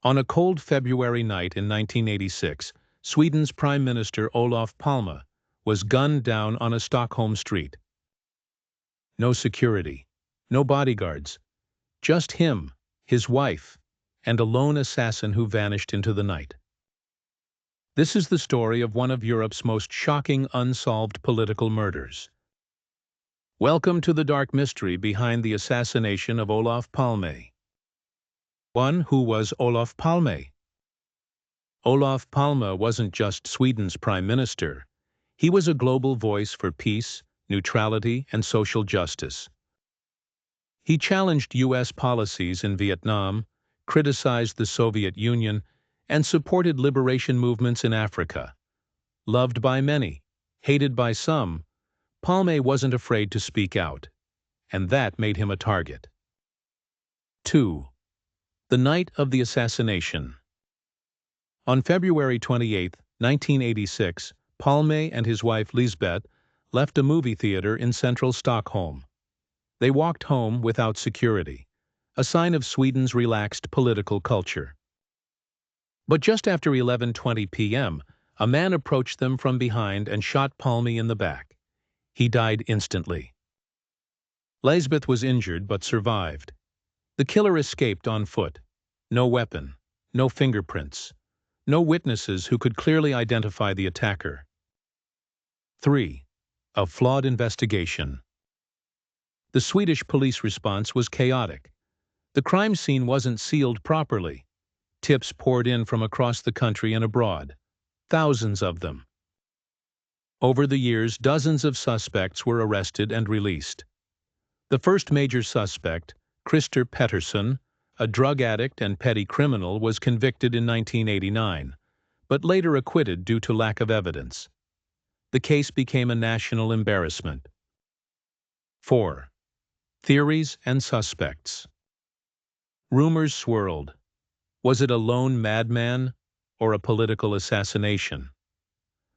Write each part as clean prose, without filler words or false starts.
On a cold February night in 1986, Sweden's Prime Minister Olof Palme was gunned down on a Stockholm street. No security, no bodyguards, just him, his wife, and a lone assassin who vanished into the night. This is the story of one of Europe's most shocking unsolved political murders. Welcome to the dark mystery behind the assassination of Olof Palme. 1. Who was Olof Palme? Olof Palme wasn't just Sweden's Prime Minister. He was a global voice for peace, neutrality, and social justice. He challenged U.S. policies in Vietnam, criticized the Soviet Union, and supported liberation movements in Africa. Loved by many, hated by some, Palme wasn't afraid to speak out, and that made him a target. 2. The night of the assassination. On February 28, 1986, Palme and his wife Lisbeth left a movie theater in central Stockholm. They walked home without security, a sign of Sweden's relaxed political culture. But just after 11:20 p.m., a man approached them from behind and shot Palme in the back. He died instantly. Lisbeth was injured but survived. The killer escaped on foot. No weapon, no fingerprints, no witnesses who could clearly identify the attacker. 3. A flawed investigation. The Swedish police response was chaotic. The crime scene wasn't sealed properly. Tips poured in from across the country and abroad, thousands of them. Over the years, dozens of suspects were arrested and released. The first major suspect, Pettersson, a drug addict and petty criminal, was convicted in 1989, but later acquitted due to lack of evidence. The case became a national embarrassment. 4. Theories and suspects. Rumors swirled. Was it a lone madman or a political assassination?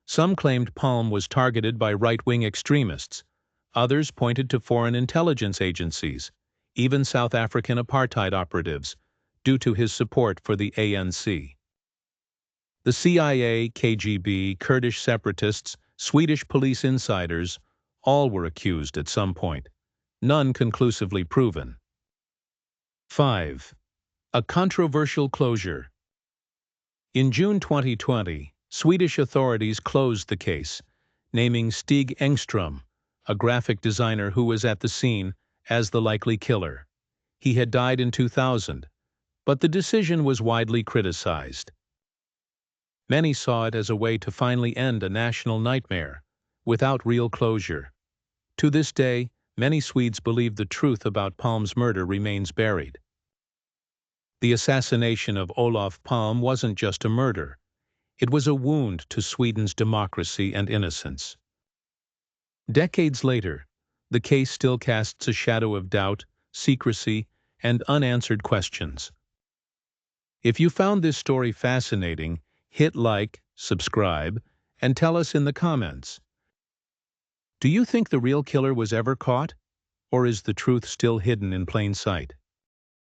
Some claimed Palme was targeted by right-wing extremists. Others pointed to foreign intelligence agencies, even South African Apartheid operatives, due to his support for the ANC. The CIA, KGB, Kurdish separatists, Swedish police insiders, all were accused at some point, none conclusively proven. 5. A controversial closure. In June 2020, Swedish authorities closed the case, naming Stig Engström, a graphic designer who was at the scene, as the likely killer. He had died in 2000, but the decision was widely criticized. Many saw it as a way to finally end a national nightmare, without real closure. To this day, many Swedes believe the truth about Palme's murder remains buried. The assassination of Olof Palme wasn't just a murder. It was a wound to Sweden's democracy and innocence. Decades later, the case still casts a shadow of doubt, secrecy, and unanswered questions. If you found this story fascinating, hit like, subscribe, and tell us in the comments. Do you think the real killer was ever caught, or is the truth still hidden in plain sight?